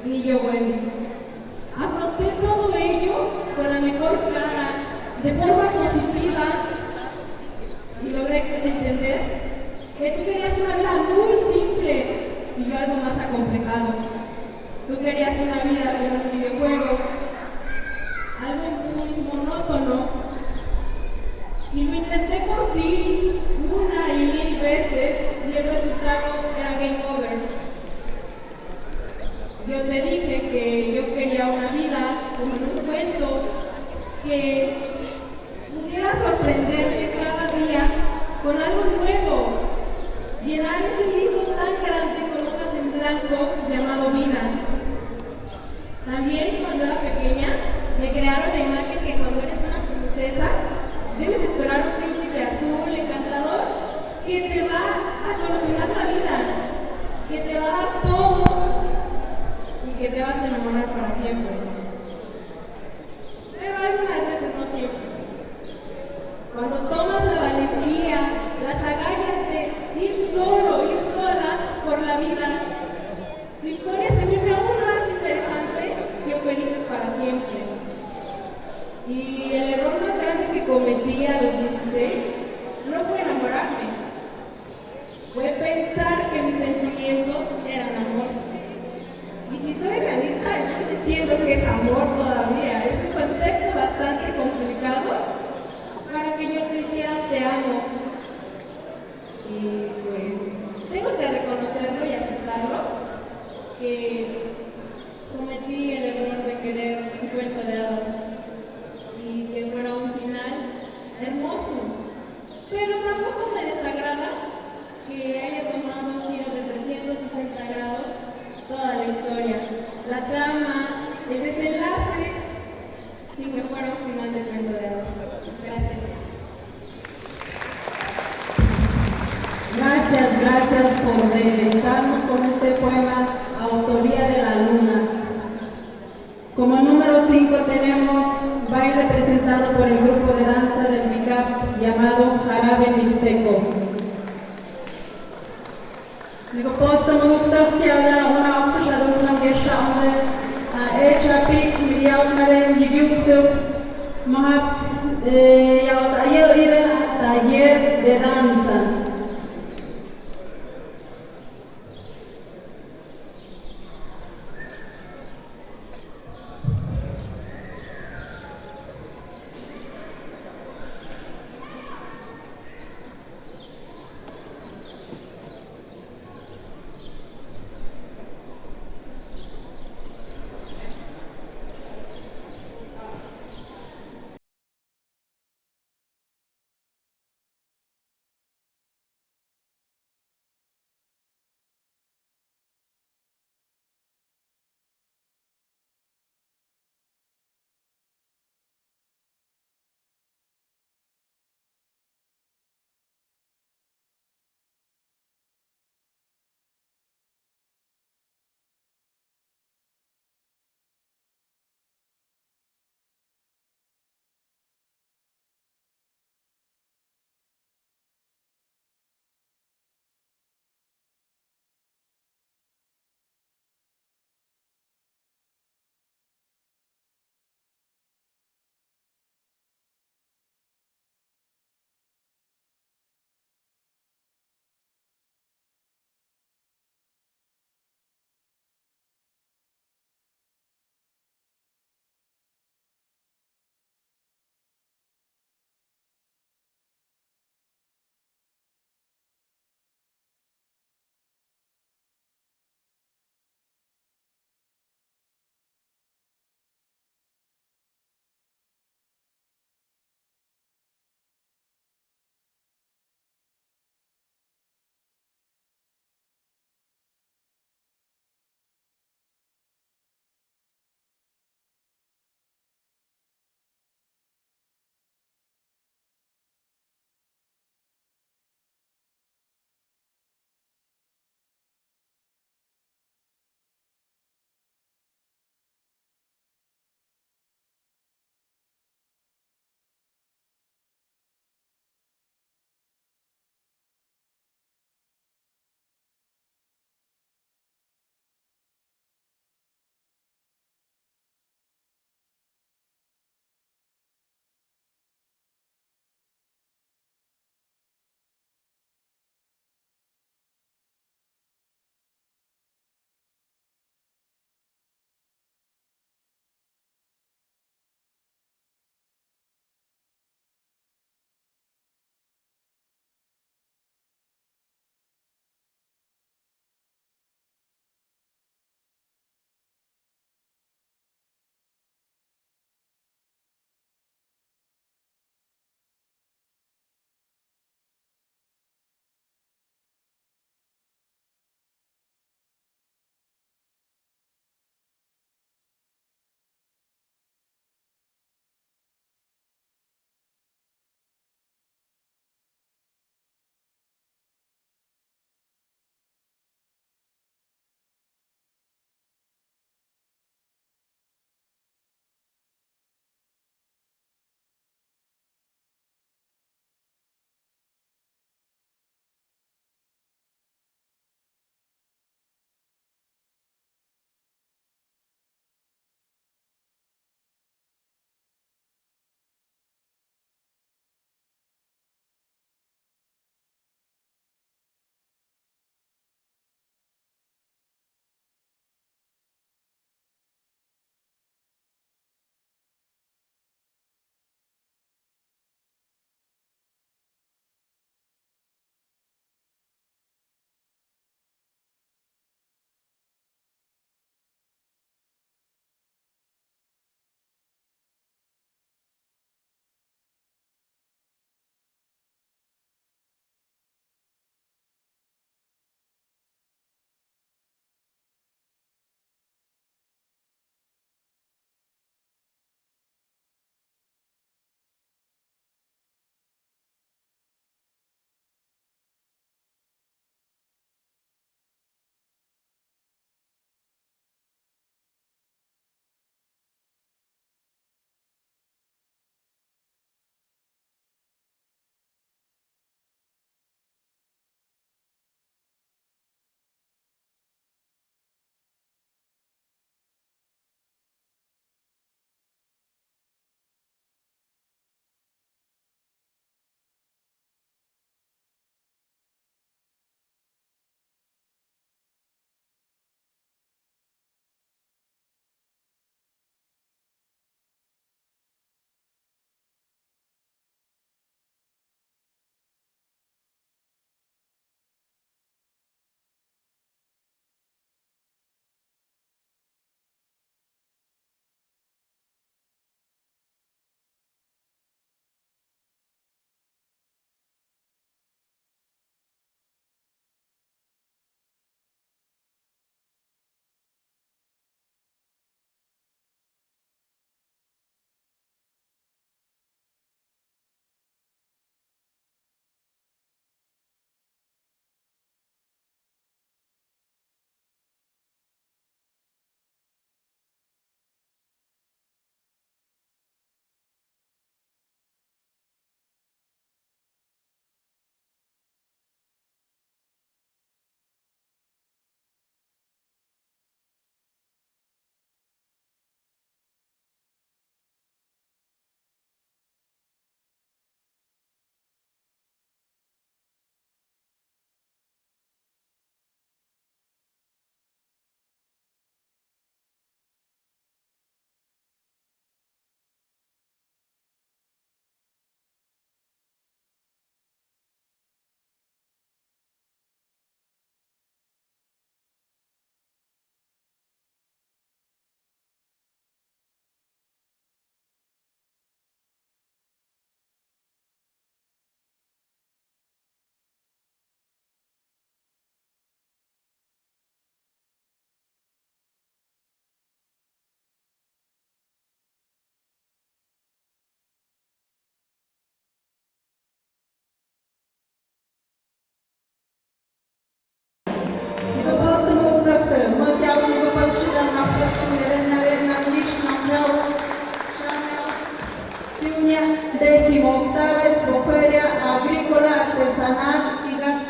ni yo, Wendy. Afronté todo ello con la mejor cara, de forma positiva, y logré entender que tú querías una vida muy simple y yo algo más acomplejado. Tú querías una vida como un videojuego, algo muy monótono, y lo intenté por ti una y mil veces y el resultado era game over. Yo te dije que yo quería una vida como en un cuento, que pudiera sorprenderte cada día con algo nuevo, llenar ese libro tan grande con hojas en blanco llamado vida. También cuando era pequeña me crearon la imagen que cuando eres una princesa debes esperar un príncipe azul, encantador, que te va a solucionar la vida, que te va a dar todo y que te vas a enamorar para siempre. Pero algunas veces no siempre es así. Cuando tomas la valentía, las agallas de ir solo, ir sola por la vida, tu historia se vuelve aún más interesante y felices para siempre. Y el error más grande que cometí a los 16 no fue enamorarme, fue pensar que mis sentimientos eran amor. Y si soy realista, yo entiendo que es amor todavía, es un concepto bastante complicado para que yo te dijera te amo. Y pues tengo que reconocerlo y aceptarlo, que cometí el error de querer un cuento de hadas y que fuera un final hermoso. Pero tampoco me desagrada que haya tomado un giro de 360 grados toda la historia, la trama, el desenlace, sin que fuera un final de cuento de hadas. Gracias. Gracias por deleitarnos con este poema, autoría de la luna. Como número 5 tenemos baile presentado por el grupo de danza del MICAP llamado Jarabe Mixteco. Digo, posta mugtaf que ahora una octucha de una gesha onde hecha pic media una de YouTube mahap ya ir a taller de danza.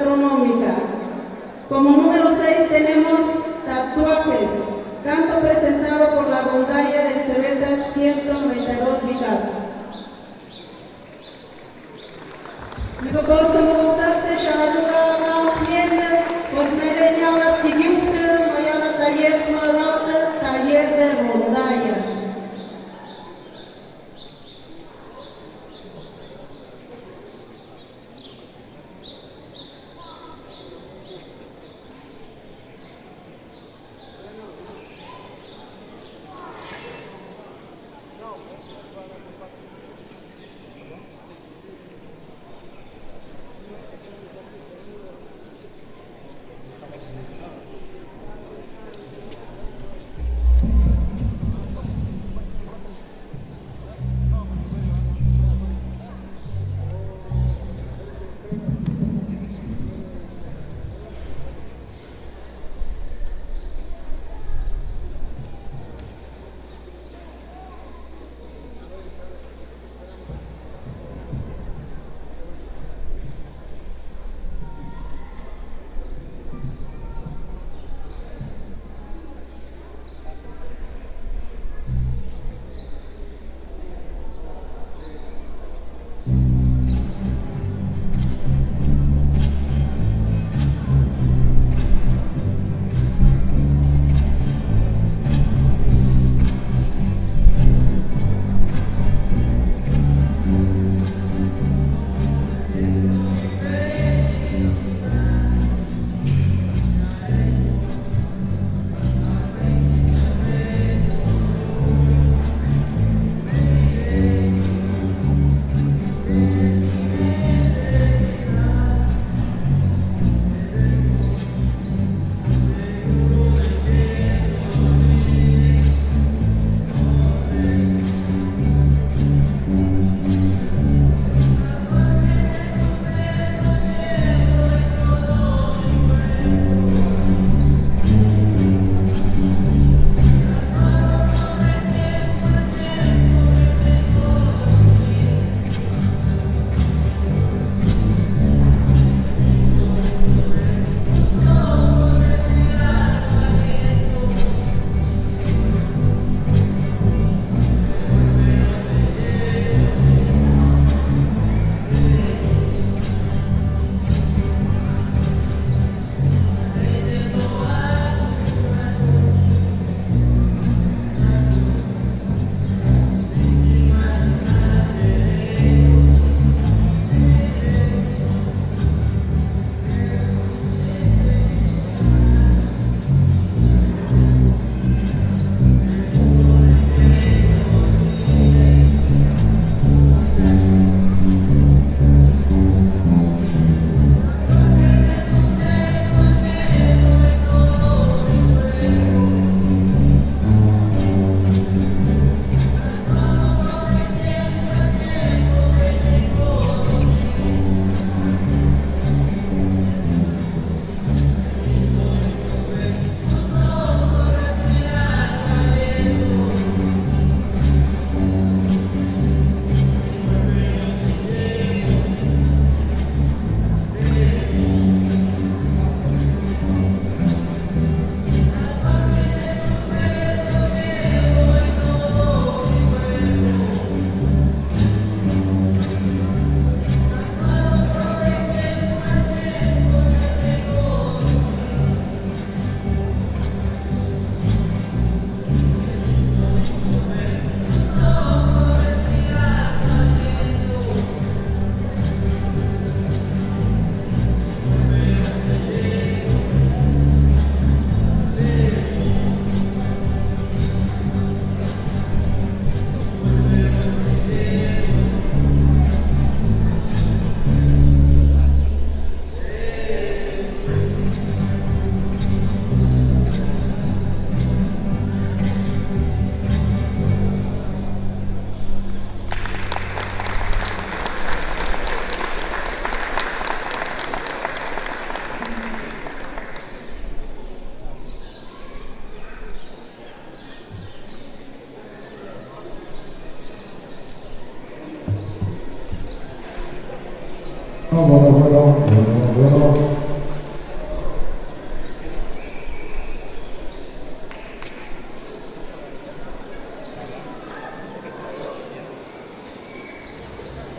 gastronómica. Como número 6 tenemos tatuajes, canto presentado por la rondalla del Cebetas 192 Vicap. Mikä poissa muutatte shadura pientä, posneden jala tigiutte, majala taller de rondalla.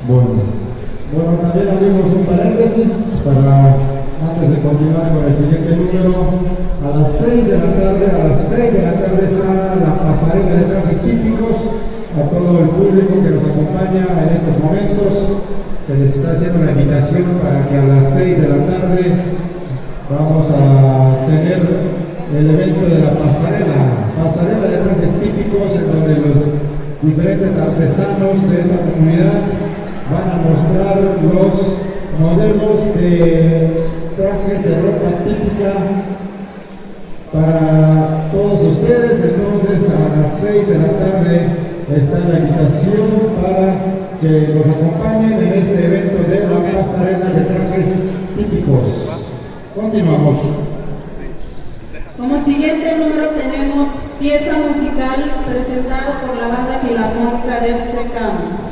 Bueno, también abrimos un paréntesis para, antes de continuar con el siguiente número, a las 6 de la tarde está la pasarela de trajes típicos. A todo el público que nos acompaña en estos momentos, se les está haciendo una invitación para que a las 6 de la tarde vamos a tener el evento de la pasarela de trajes típicos, en donde los diferentes artesanos de esta comunidad van a mostrar los modelos de trajes de ropa típica para todos ustedes. Entonces a las 6 de la tarde está la invitación para que nos acompañen en este evento de la pasarela de trajes típicos. Continuamos. Como siguiente número tenemos pieza musical presentada por la Banda Filarmónica del SECAM.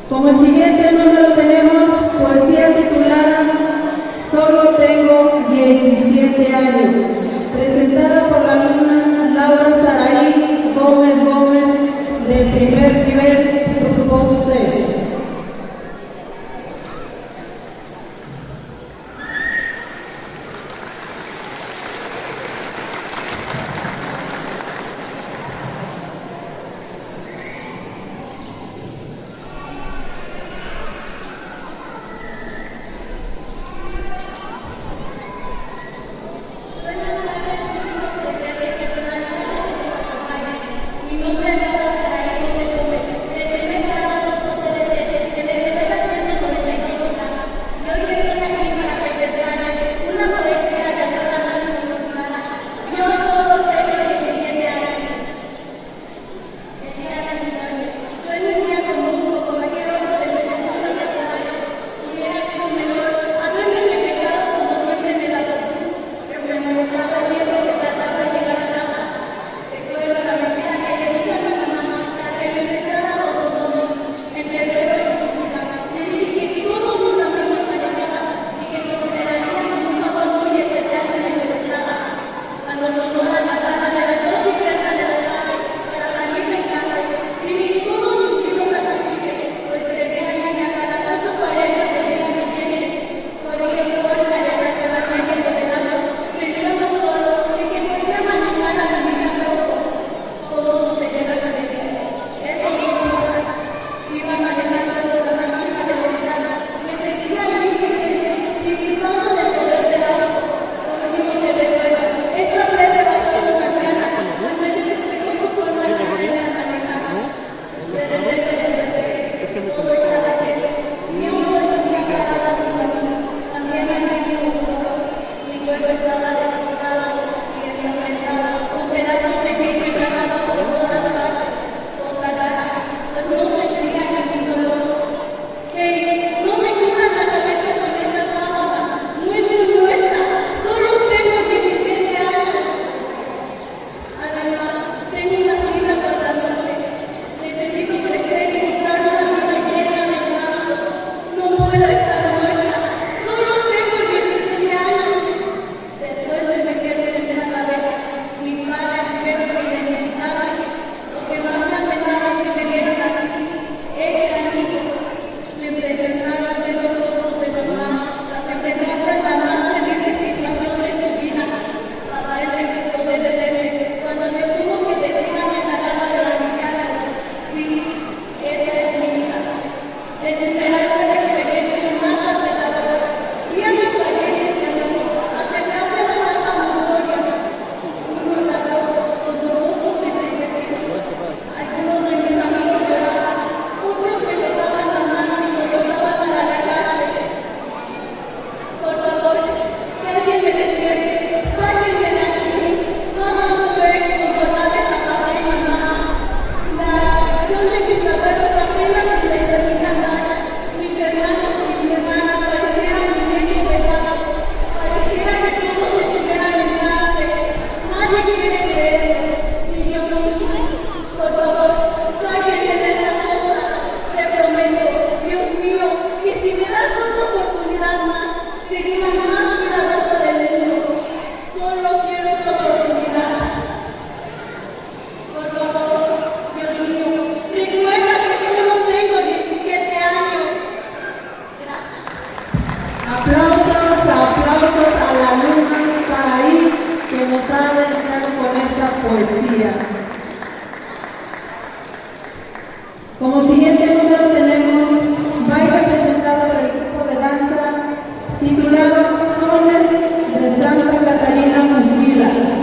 Como siguiente número tenemos poesía titulada Solo tengo 17 años, presentada por la alumna Laura Saraí Gómez del primer nivel, grupo C. Como siguiente número tenemos baile presentado por el grupo de danza titulado Sones de Santa Catarina Montila.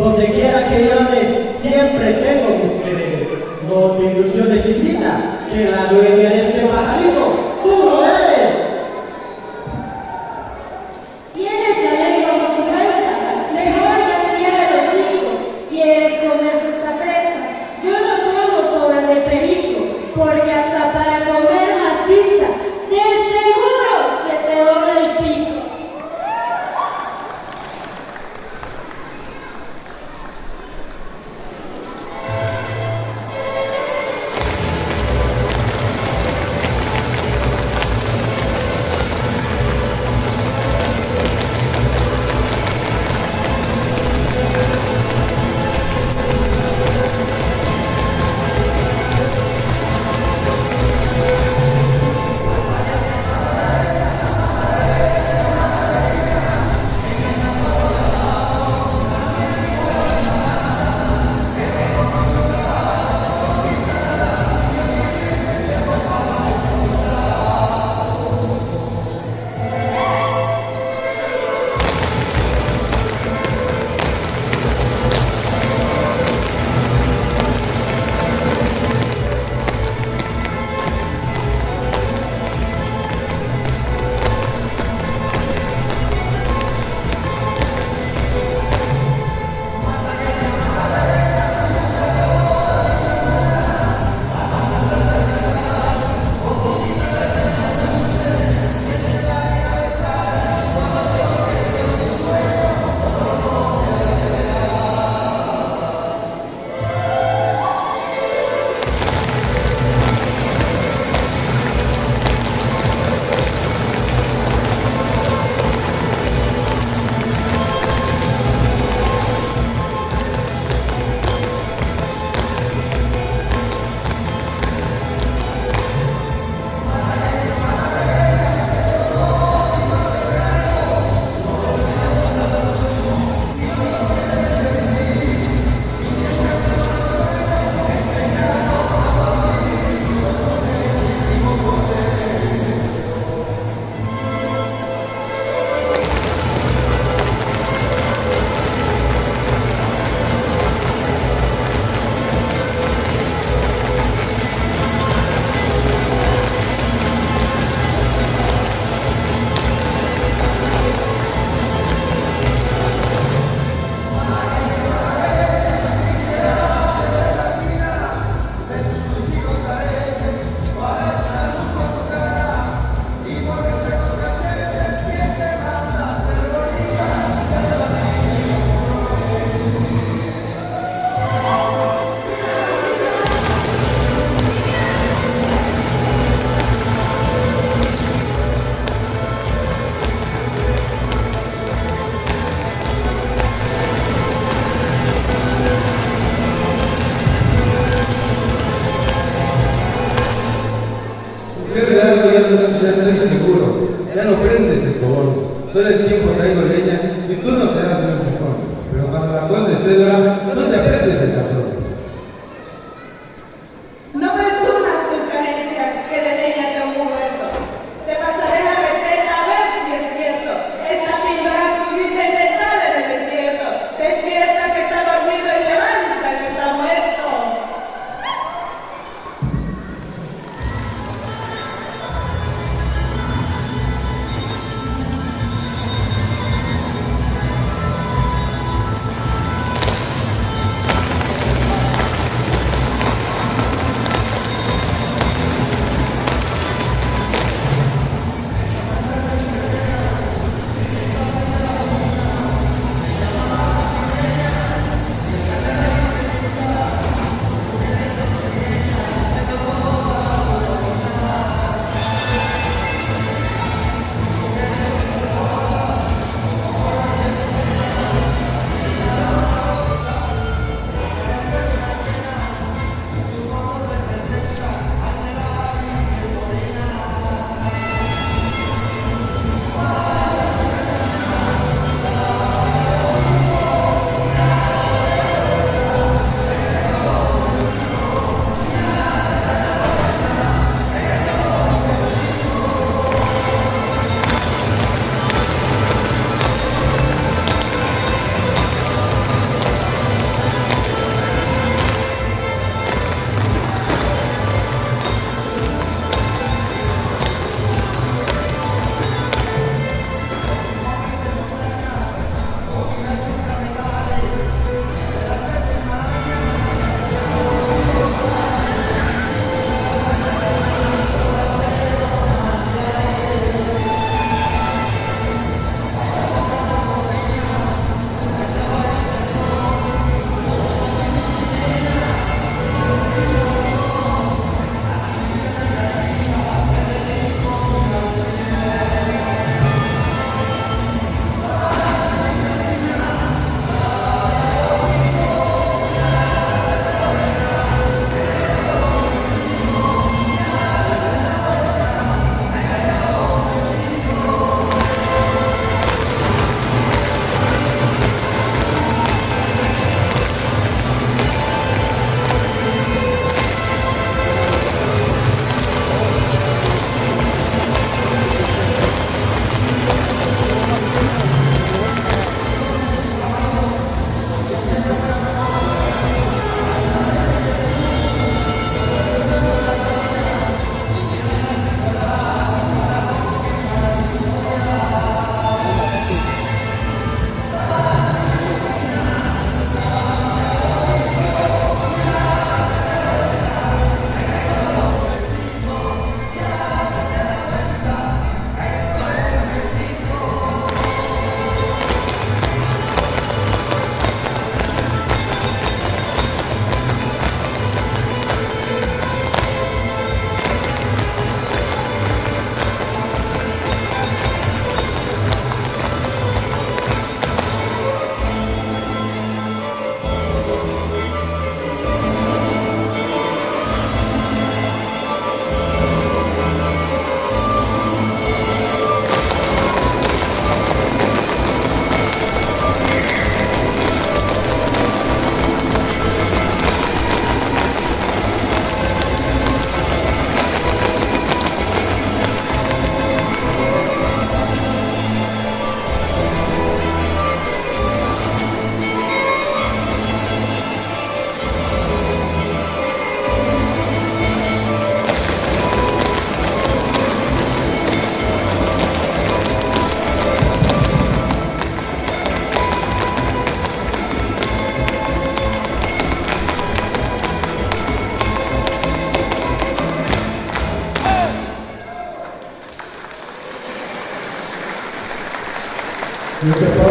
Donde quiera que yo ande, siempre tengo mis quereres. No te ilusiones, lindita, que la dueña de este pajarito, tú lo eres. Tienes la lengua muy suelta, mejor ya cierra los hijos. ¿Quieres comer fruta fresca? Yo no como sobra de perico, porque hasta para comer masita, de seguro se te dobla el pico. Ya estoy seguro, ya no prendes el fogón. Todo el tiempo traigo leña y tú no te das un frijón. Pero cuando la cosa esté dura, no te aprendes el calzón. No presumas tus carencias, que de leña tengo un huerto. Te pasaré la receta a ver si es cierto. Esta píldora subiste en ventana del desierto. Despierta que está dormido y levanta que está muerto.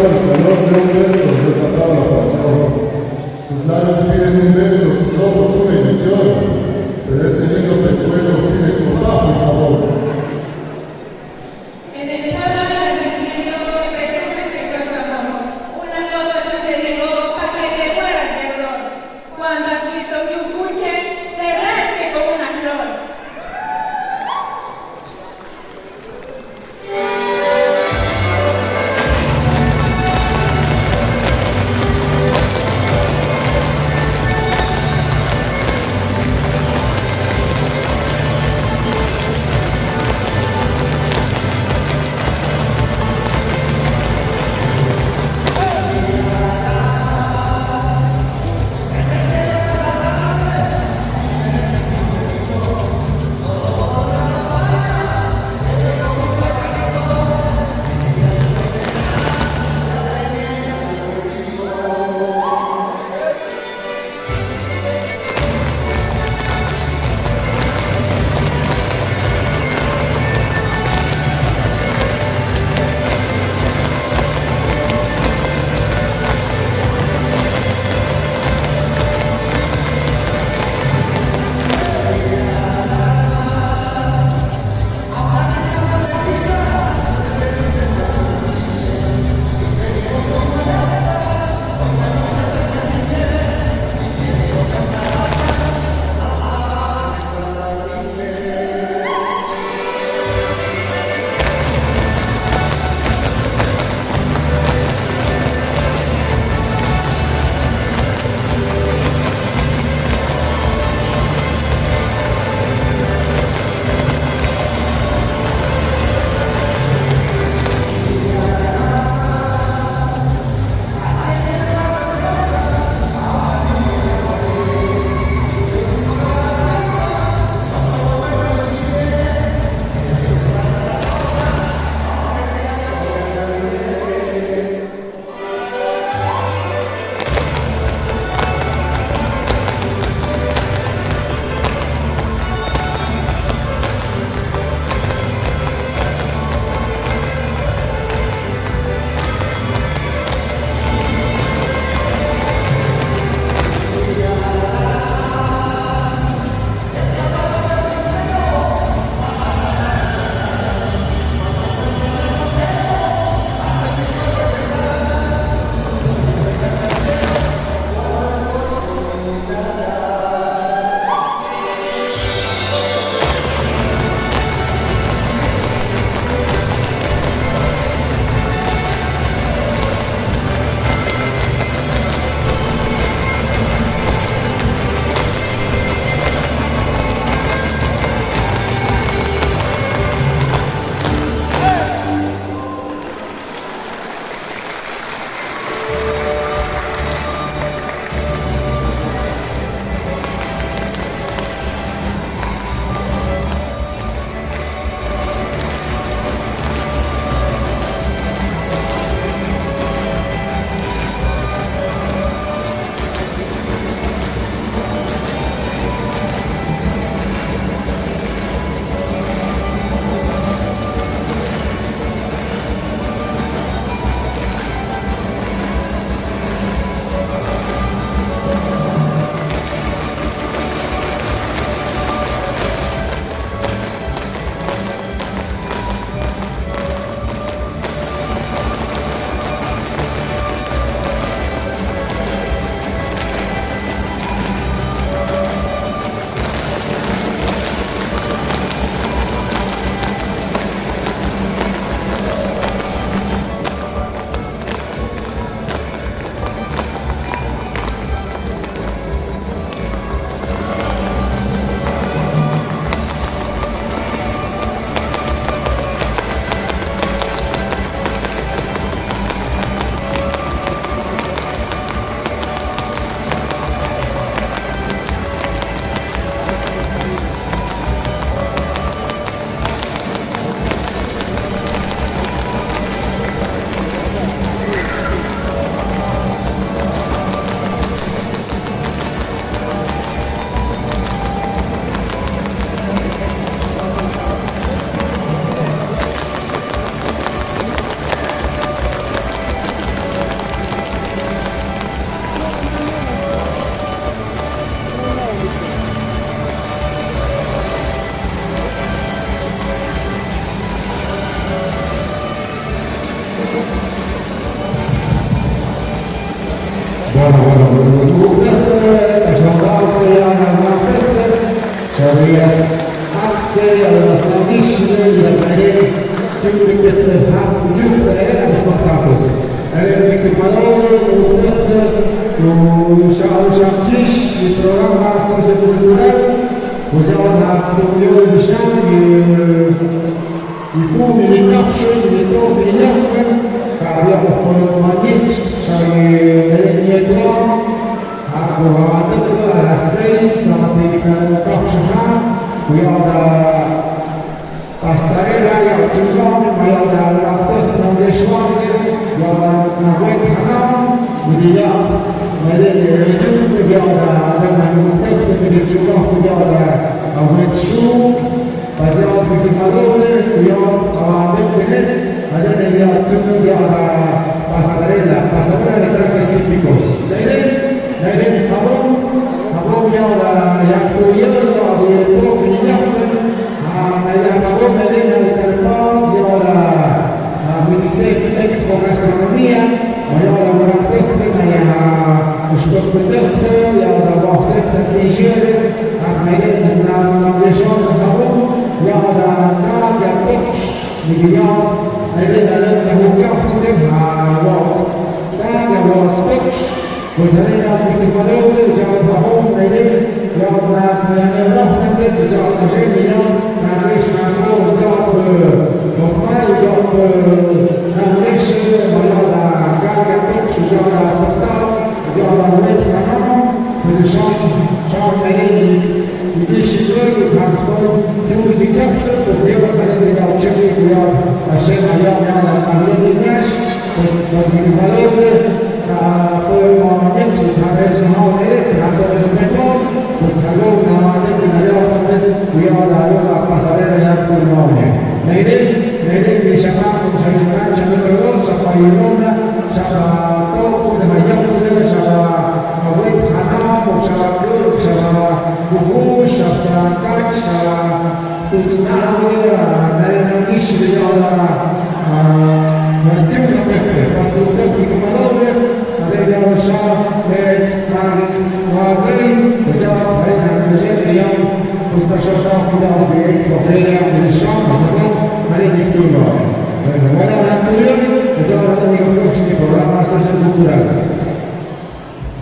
el color de un beso retratado la pasión. Tus labios piden un beso, tus ojos una ilusión, pero ese lindo pescuezo tiene su bajo y favor. En el pueblo del cielo empezó un precioso amor. Una cosa sucedió para que me fueras perdón. Cuando has visto que un cuche se rasque como una flor.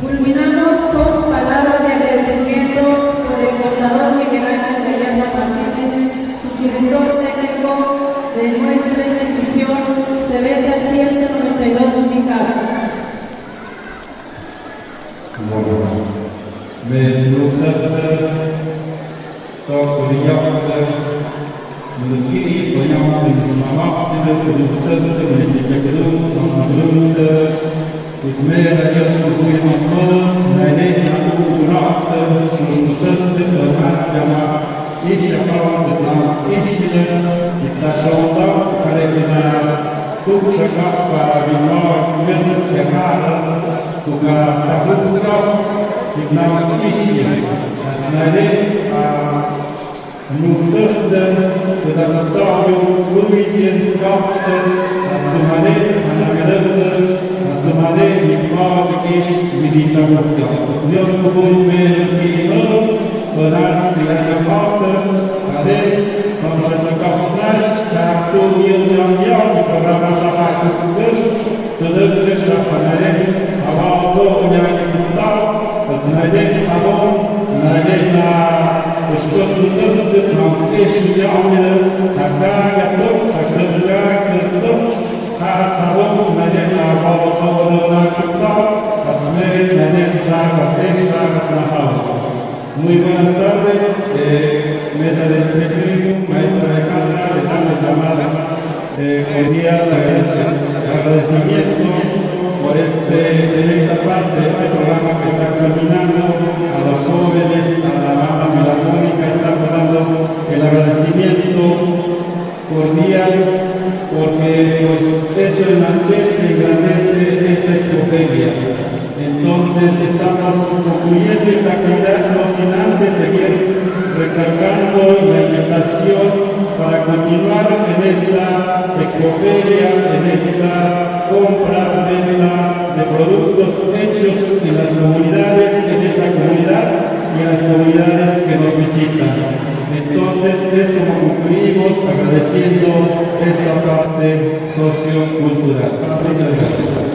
Culminamos con palabras de agradecimiento por el contador Miguel Ángel Gallardo Martínez, subdirector técnico de nuestra institución Cebeta 192 Mica. Muy buenas tardes, mesa del presidium, maestra Alejandra, les damos la más cordial agradecimiento por en esta parte de este programa que está caminando a los jóvenes, a la banda filarmónica, estamos dando el agradecimiento cordial porque pues eso enaltece y engrandece esta expoferia. Entonces estamos concluyendo esta actividad, no sin antes seguir recalcando la invitación para continuar en esta expoferia, en esta compra, venta de productos hechos en las comunidades, en esta comunidad y en las comunidades que nos visitan. Entonces es como concluimos agradeciendo esta parte sociocultural. Muchas gracias.